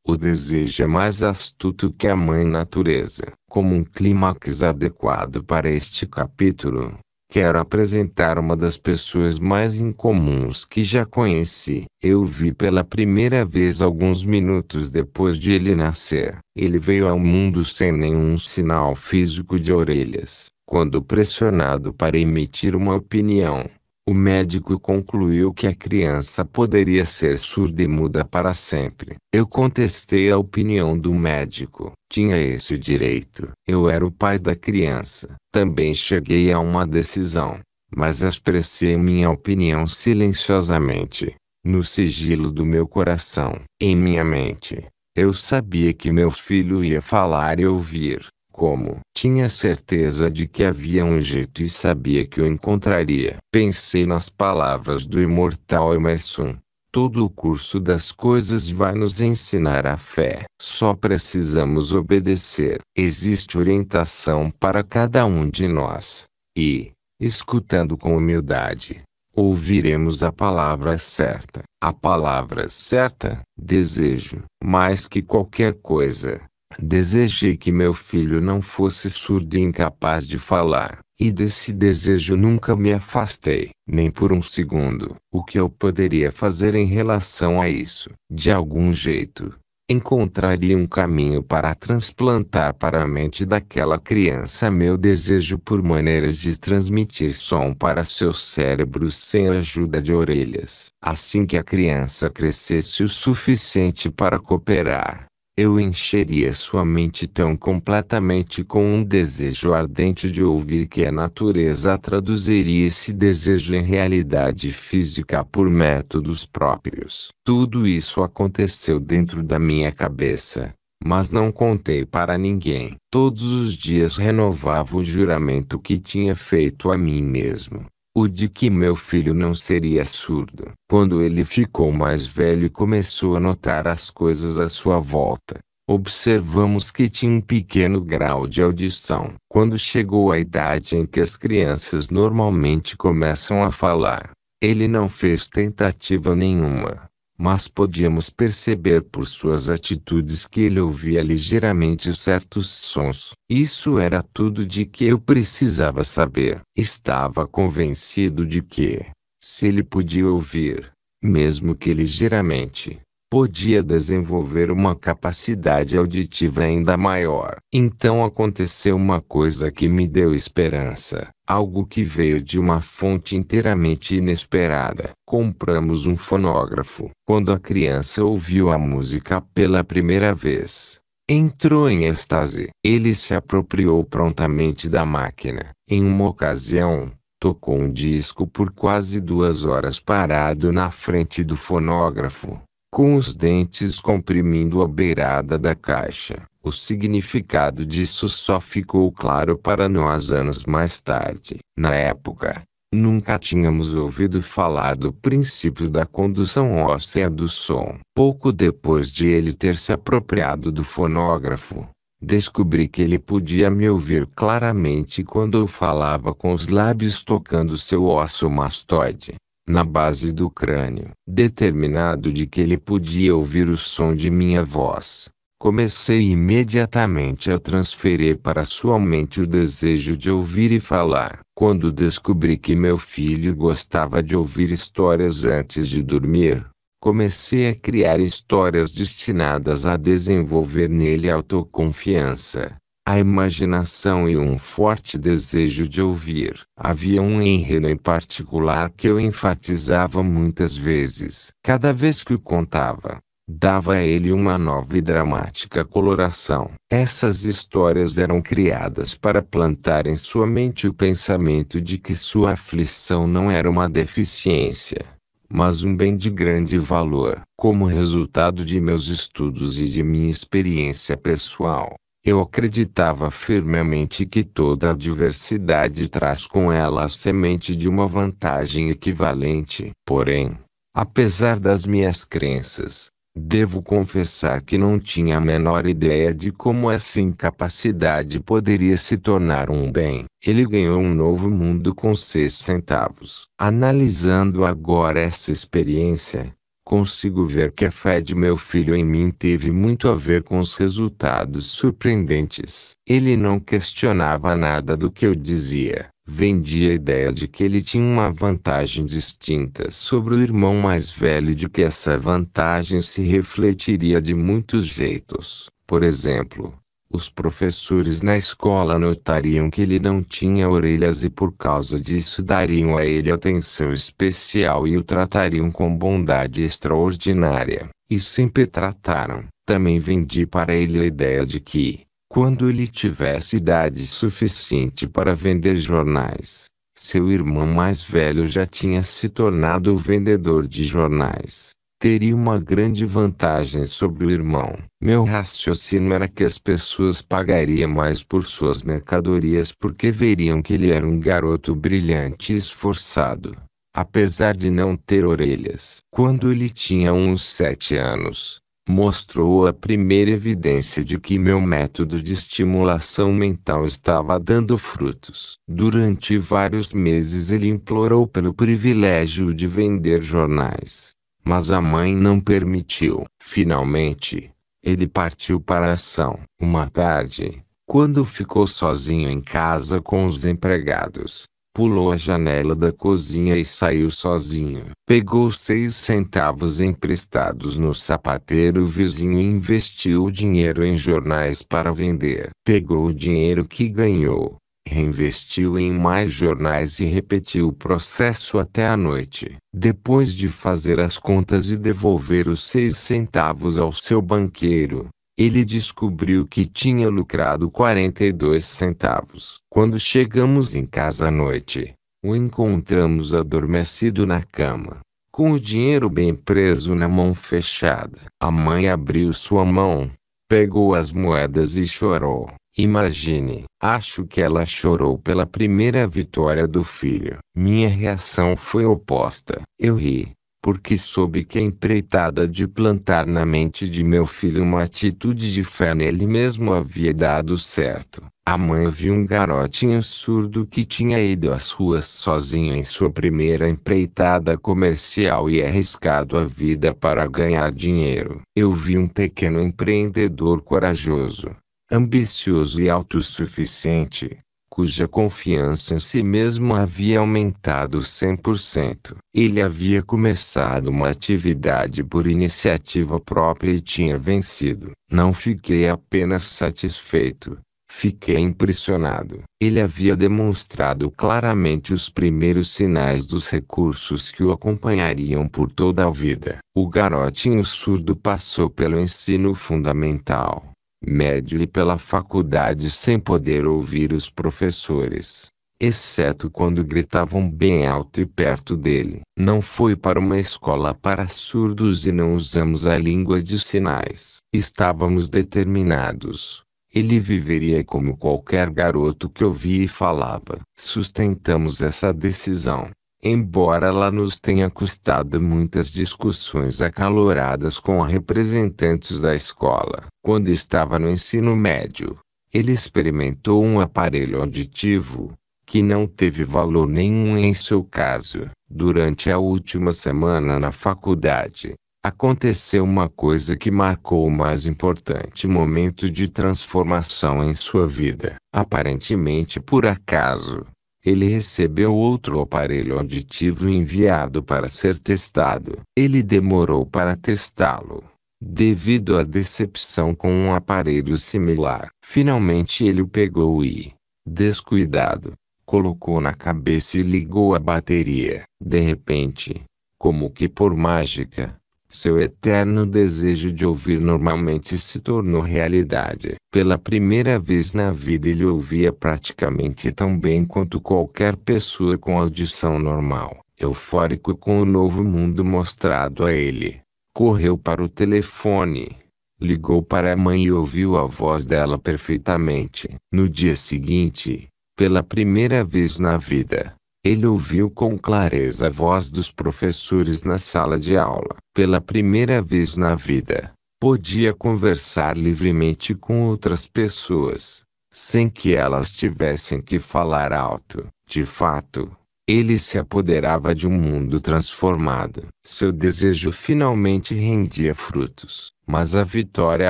O desejo é mais astuto que a mãe natureza. Como um clímax adequado para este capítulo, quero apresentar uma das pessoas mais incomuns que já conheci. Eu o vi pela primeira vez alguns minutos depois de ele nascer. Ele veio ao mundo sem nenhum sinal físico de orelhas. Quando pressionado para emitir uma opinião, o médico concluiu que a criança poderia ser surda e muda para sempre. Eu contestei a opinião do médico. Tinha esse direito. Eu era o pai da criança. Também cheguei a uma decisão, mas expressei minha opinião silenciosamente, no sigilo do meu coração. Em minha mente, eu sabia que meu filho ia falar e ouvir. Como? Tinha certeza de que havia um jeito e sabia que o encontraria. Pensei nas palavras do imortal Emerson. Todo o curso das coisas vai nos ensinar a fé. Só precisamos obedecer. Existe orientação para cada um de nós. E, escutando com humildade, ouviremos a palavra certa. A palavra certa, desejo, mais que qualquer coisa. Desejei que meu filho não fosse surdo e incapaz de falar, e desse desejo nunca me afastei, nem por um segundo. O que eu poderia fazer em relação a isso? De algum jeito, encontraria um caminho para transplantar para a mente daquela criança meu desejo por maneiras de transmitir som para seu cérebro sem a ajuda de orelhas. Assim que a criança crescesse o suficiente para cooperar, eu encheria sua mente tão completamente com um desejo ardente de ouvir que a natureza traduziria esse desejo em realidade física por métodos próprios. Tudo isso aconteceu dentro da minha cabeça, mas não contei para ninguém. Todos os dias renovava o juramento que tinha feito a mim mesmo. O de que meu filho não seria surdo. Quando ele ficou mais velho e começou a notar as coisas à sua volta, observamos que tinha um pequeno grau de audição. Quando chegou a idade em que as crianças normalmente começam a falar, ele não fez tentativa nenhuma, mas podíamos perceber por suas atitudes que ele ouvia ligeiramente certos sons. Isso era tudo de que eu precisava saber. Estava convencido de que, se ele podia ouvir, mesmo que ligeiramente, podia desenvolver uma capacidade auditiva ainda maior. Então aconteceu uma coisa que me deu esperança, algo que veio de uma fonte inteiramente inesperada. Compramos um fonógrafo. Quando a criança ouviu a música pela primeira vez, entrou em êxtase. Ele se apropriou prontamente da máquina. Em uma ocasião, tocou um disco por quase 2 horas parado na frente do fonógrafo, com os dentes comprimindo a beirada da caixa. O significado disso só ficou claro para nós anos mais tarde. Na época, nunca tínhamos ouvido falar do princípio da condução óssea do som. Pouco depois de ele ter se apropriado do fonógrafo, descobri que ele podia me ouvir claramente quando eu falava com os lábios tocando seu osso mastoide, na base do crânio. Determinado de que ele podia ouvir o som de minha voz, comecei imediatamente a transferir para sua mente o desejo de ouvir e falar. Quando descobri que meu filho gostava de ouvir histórias antes de dormir, comecei a criar histórias destinadas a desenvolver nele a autoconfiança, a imaginação e um forte desejo de ouvir. Havia um enredo em particular que eu enfatizava muitas vezes. Cada vez que o contava, dava a ele uma nova e dramática coloração. Essas histórias eram criadas para plantar em sua mente o pensamento de que sua aflição não era uma deficiência, mas um bem de grande valor. Como resultado de meus estudos e de minha experiência pessoal, eu acreditava firmemente que toda adversidade traz com ela a semente de uma vantagem equivalente. Porém, apesar das minhas crenças, devo confessar que não tinha a menor ideia de como essa incapacidade poderia se tornar um bem. Ele ganhou um novo mundo com 6 centavos. Analisando agora essa experiência, Consigo ver que a fé de meu filho em mim teve muito a ver com os resultados surpreendentes. Ele não questionava nada do que eu dizia. Vendia a ideia de que ele tinha uma vantagem distinta sobre o irmão mais velho e de que essa vantagem se refletiria de muitos jeitos. Por exemplo, os professores na escola notariam que ele não tinha orelhas e por causa disso dariam a ele atenção especial e o tratariam com bondade extraordinária. E sempre trataram. Também vendi para ele a ideia de que, quando ele tivesse idade suficiente para vender jornais, seu irmão mais velho já tinha se tornado o vendedor de jornais. Teria uma grande vantagem sobre o irmão. Meu raciocínio era que as pessoas pagariam mais por suas mercadorias porque veriam que ele era um garoto brilhante e esforçado, apesar de não ter orelhas. Quando ele tinha uns 7 anos, mostrou a primeira evidência de que meu método de estimulação mental estava dando frutos. Durante vários meses ele implorou pelo privilégio de vender jornais, mas a mãe não permitiu. Finalmente, ele partiu para a ação. Uma tarde, quando ficou sozinho em casa com os empregados, pulou a janela da cozinha e saiu sozinho. Pegou 6 centavos emprestados no sapateiro vizinho e investiu o dinheiro em jornais para vender. Pegou o dinheiro que ganhou, reinvestiu em mais jornais e repetiu o processo até a noite. Depois de fazer as contas e devolver os 6 centavos ao seu banqueiro, ele descobriu que tinha lucrado 42 centavos. Quando chegamos em casa à noite, o encontramos adormecido na cama, com o dinheiro bem preso na mão fechada. A mãe abriu sua mão, pegou as moedas e chorou. Imagine, acho que ela chorou pela primeira vitória do filho. Minha reação foi oposta. Eu ri, porque soube que a empreitada de plantar na mente de meu filho uma atitude de fé nele mesmo havia dado certo. A mãe viu um garotinho surdo que tinha ido às ruas sozinho em sua primeira empreitada comercial e arriscado a vida para ganhar dinheiro. Eu vi um pequeno empreendedor corajoso, ambicioso e autossuficiente, cuja confiança em si mesmo havia aumentado 100%. Ele havia começado uma atividade por iniciativa própria e tinha vencido. Não fiquei apenas satisfeito, fiquei impressionado. Ele havia demonstrado claramente os primeiros sinais dos recursos que o acompanhariam por toda a vida. O garotinho surdo passou pelo ensino fundamental, médio e pela faculdade sem poder ouvir os professores, exceto quando gritavam bem alto e perto dele. Não foi para uma escola para surdos e não usamos a língua de sinais. Estávamos determinados. Ele viveria como qualquer garoto que ouvia e falava. Sustentamos essa decisão, embora ela nos tenha custado muitas discussões acaloradas com representantes da escola. Quando estava no ensino médio, ele experimentou um aparelho auditivo, que não teve valor nenhum em seu caso. Durante a última semana na faculdade, aconteceu uma coisa que marcou o mais importante momento de transformação em sua vida. Aparentemente por acaso, ele recebeu outro aparelho auditivo enviado para ser testado. Ele demorou para testá-lo, devido à decepção com um aparelho similar. Finalmente ele o pegou e, descuidado, colocou na cabeça e ligou a bateria. De repente, como que por mágica, seu eterno desejo de ouvir normalmente se tornou realidade. Pela primeira vez na vida ele ouvia praticamente tão bem quanto qualquer pessoa com audição normal. Eufórico com o novo mundo mostrado a ele, correu para o telefone, ligou para a mãe e ouviu a voz dela perfeitamente. No dia seguinte, pela primeira vez na vida, ele ouviu com clareza a voz dos professores na sala de aula. Pela primeira vez na vida, podia conversar livremente com outras pessoas, sem que elas tivessem que falar alto. De fato, Ele se apoderava de um mundo transformado. Seu desejo finalmente rendia frutos, mas a vitória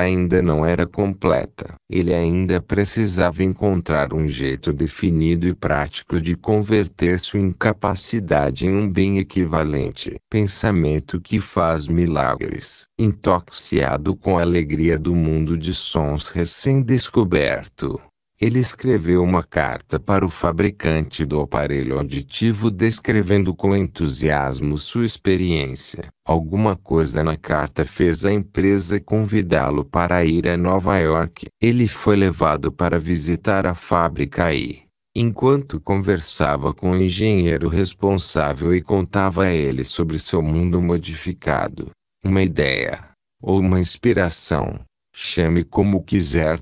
ainda não era completa. Ele ainda precisava encontrar um jeito definido e prático de converter sua incapacidade em um bem equivalente. Pensamento que faz milagres. Intoxicado com a alegria do mundo de sons recém-descoberto, ele escreveu uma carta para o fabricante do aparelho auditivo descrevendo com entusiasmo sua experiência. Alguma coisa na carta fez a empresa convidá-lo para ir a Nova York. Ele foi levado para visitar a fábrica e, enquanto conversava com o engenheiro responsável e contava a ele sobre seu mundo modificado, uma ideia, ou uma inspiração, chame como quiser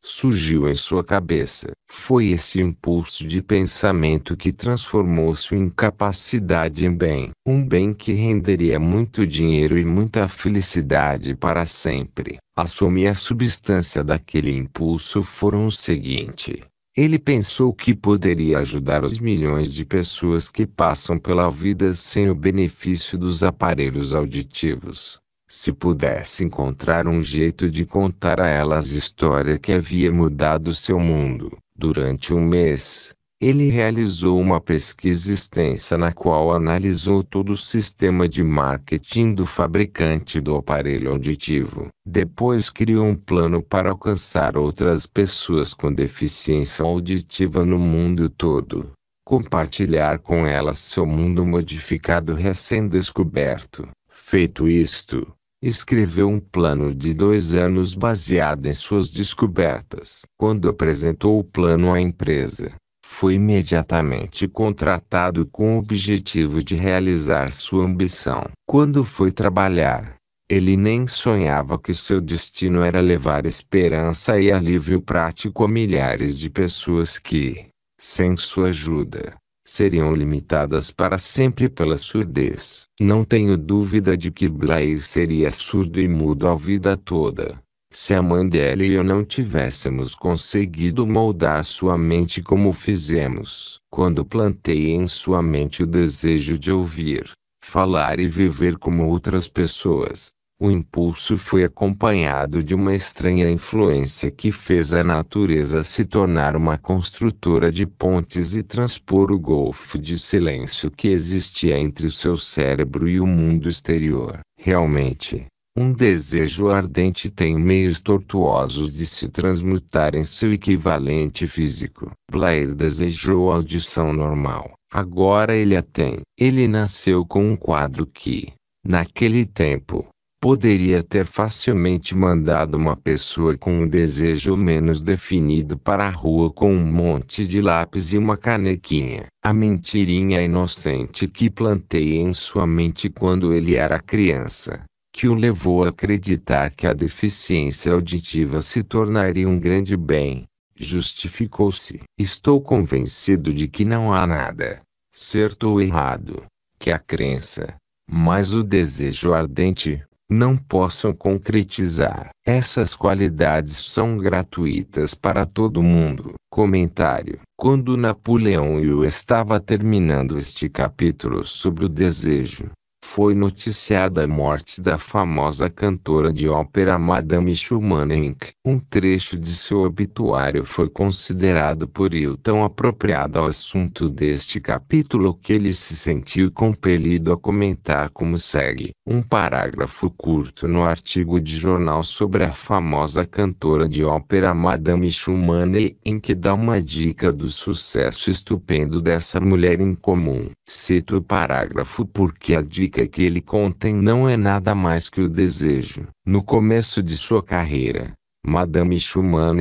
surgiu em sua cabeça. Foi esse impulso de pensamento que transformou sua incapacidade em bem. Um bem que renderia muito dinheiro e muita felicidade para sempre. A soma e a substância daquele impulso foram o seguinte. Ele pensou que poderia ajudar os milhões de pessoas que passam pela vida sem o benefício dos aparelhos auditivos. Se pudesse encontrar um jeito de contar a elas a história que havia mudado seu mundo. Durante um mês, ele realizou uma pesquisa extensa na qual analisou todo o sistema de marketing do fabricante do aparelho auditivo. Depois criou um plano para alcançar outras pessoas com deficiência auditiva no mundo todo. Compartilhar com elas seu mundo modificado recém-descoberto. Feito isto, escreveu um plano de 2 anos baseado em suas descobertas. Quando apresentou o plano à empresa, foi imediatamente contratado com o objetivo de realizar sua ambição. Quando foi trabalhar, ele nem sonhava que seu destino era levar esperança e alívio prático a milhares de pessoas que, sem sua ajuda, seriam limitadas para sempre pela surdez. Não tenho dúvida de que Blair seria surdo e mudo a vida toda, se a mãe dela e eu não tivéssemos conseguido moldar sua mente como fizemos. Quando plantei em sua mente o desejo de ouvir, falar e viver como outras pessoas, o impulso foi acompanhado de uma estranha influência que fez a natureza se tornar uma construtora de pontes e transpor o golfo de silêncio que existia entre o seu cérebro e o mundo exterior. Realmente, um desejo ardente tem meios tortuosos de se transmutar em seu equivalente físico. Blair desejou a audição normal. Agora ele a tem. Ele nasceu com um quadro que, naquele tempo, poderia ter facilmente mandado uma pessoa com um desejo menos definido para a rua com um monte de lápis e uma canequinha. A mentirinha inocente que plantei em sua mente quando ele era criança, que o levou a acreditar que a deficiência auditiva se tornaria um grande bem, justificou-se. Estou convencido de que não há nada, certo ou errado, que a crença, mas o desejo ardente, não possam concretizar. Essas qualidades são gratuitas para todo mundo. Comentário: quando Napoleão Hill estava terminando este capítulo sobre o desejo, foi noticiada a morte da famosa cantora de ópera Madame Schumann. Um trecho de seu obituário foi considerado por Hill tão apropriado ao assunto deste capítulo que ele se sentiu compelido a comentar como segue. Um parágrafo curto no artigo de jornal sobre a famosa cantora de ópera Madame Schumann, em que dá uma dica do sucesso estupendo dessa mulher incomum. Cito o parágrafo porque a dica que ele contém não é nada mais que o desejo. No começo de sua carreira, Madame Schumann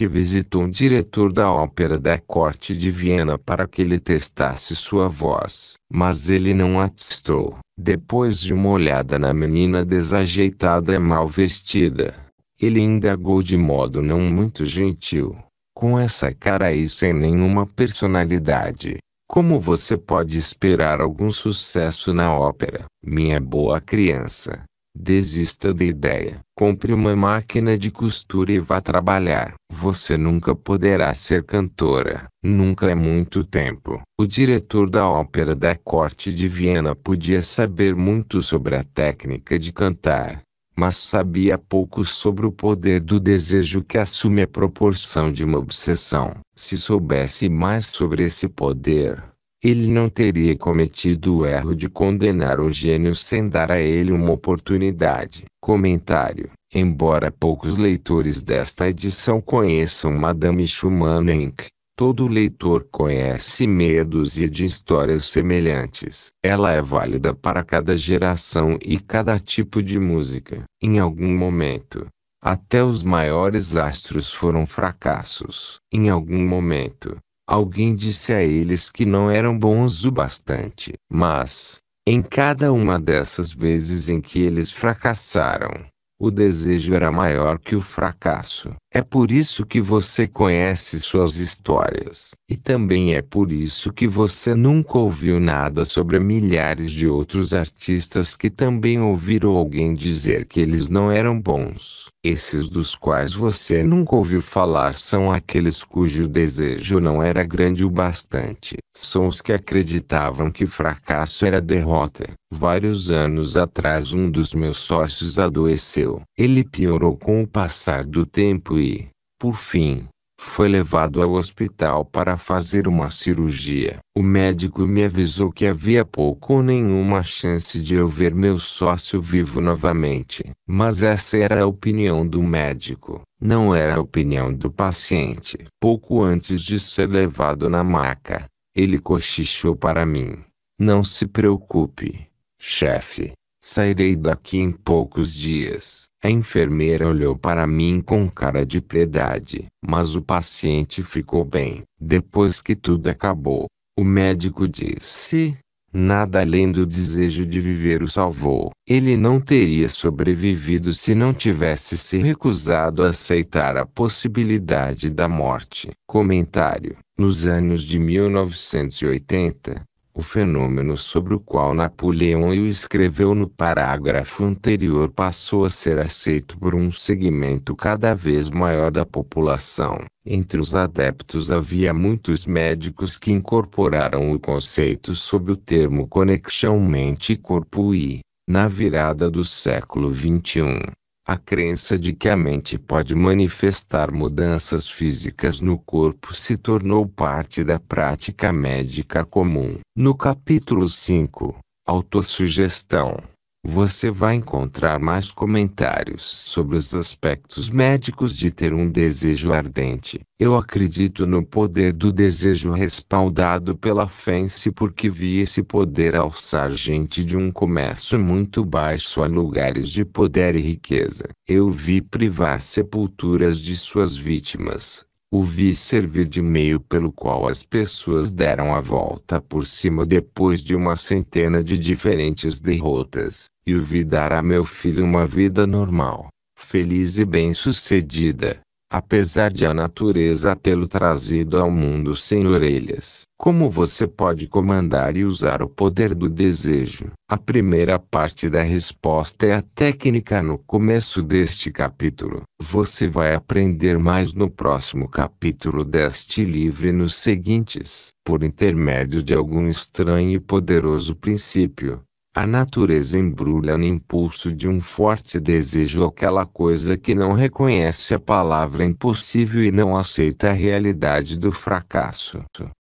visitou um diretor da ópera da corte de Viena para que ele testasse sua voz. Mas ele não a testou. Depois de uma olhada na menina desajeitada e mal vestida, ele indagou de modo não muito gentil: com essa cara aí sem nenhuma personalidade, como você pode esperar algum sucesso na ópera? Minha boa criança, Desista da ideia. Compre uma máquina de costura e vá trabalhar. Você nunca poderá ser cantora. Nunca é muito tempo. O diretor da ópera da corte de Viena podia saber muito sobre a técnica de cantar, mas sabia pouco sobre o poder do desejo que assume a proporção de uma obsessão. Se soubesse mais sobre esse poder, ele não teria cometido o erro de condenar o gênio sem dar a ele uma oportunidade. Comentário: embora poucos leitores desta edição conheçam Madame Schumann Inc., todo leitor conhece meia dúzia de histórias semelhantes. Ela é válida para cada geração e cada tipo de música. Em algum momento, até os maiores astros foram fracassos. Em algum momento, alguém disse a eles que não eram bons o bastante. Mas, em cada uma dessas vezes em que eles fracassaram, o desejo era maior que o fracasso. É por isso que você conhece suas histórias. E também é por isso que você nunca ouviu nada sobre milhares de outros artistas que também ouviram alguém dizer que eles não eram bons. Esses dos quais você nunca ouviu falar são aqueles cujo desejo não era grande o bastante. São os que acreditavam que fracasso era derrota. Vários anos atrás um dos meus sócios adoeceu. Ele piorou com o passar do tempo e, por fim, foi levado ao hospital para fazer uma cirurgia. O médico me avisou que havia pouco ou nenhuma chance de eu ver meu sócio vivo novamente. Mas essa era a opinião do médico, não era a opinião do paciente. Pouco antes de ser levado na maca, ele cochichou para mim: "Não se preocupe, chefe. Sairei daqui em poucos dias." A enfermeira olhou para mim com cara de piedade. Mas o paciente ficou bem. Depois que tudo acabou, o médico disse: "Nada além do desejo de viver o salvou." Ele não teria sobrevivido se não tivesse se recusado a aceitar a possibilidade da morte. Comentário: nos anos de 1980, o fenômeno sobre o qual Napoleão Hill escreveu no parágrafo anterior passou a ser aceito por um segmento cada vez maior da população. Entre os adeptos havia muitos médicos que incorporaram o conceito sob o termo conexão mente-corpo e, na virada do século XXI, a crença de que a mente pode manifestar mudanças físicas no corpo se tornou parte da prática médica comum. No capítulo 5, Autossugestão, você vai encontrar mais comentários sobre os aspectos médicos de ter um desejo ardente. Eu acredito no poder do desejo respaldado pela Fence porque vi esse poder alçar gente de um comércio muito baixo a lugares de poder e riqueza. Eu vi privar sepulturas de suas vítimas. O vi servir de meio pelo qual as pessoas deram a volta por cima depois de uma centena de diferentes derrotas. E o vi dar a meu filho uma vida normal, feliz e bem-sucedida, apesar de a natureza tê-lo trazido ao mundo sem orelhas. Como você pode comandar e usar o poder do desejo? A primeira parte da resposta é a técnica no começo deste capítulo. Você vai aprender mais no próximo capítulo deste livro e nos seguintes. Por intermédio de algum estranho e poderoso princípio, a natureza embrulha no impulso de um forte desejo aquela coisa que não reconhece a palavra impossível e não aceita a realidade do fracasso.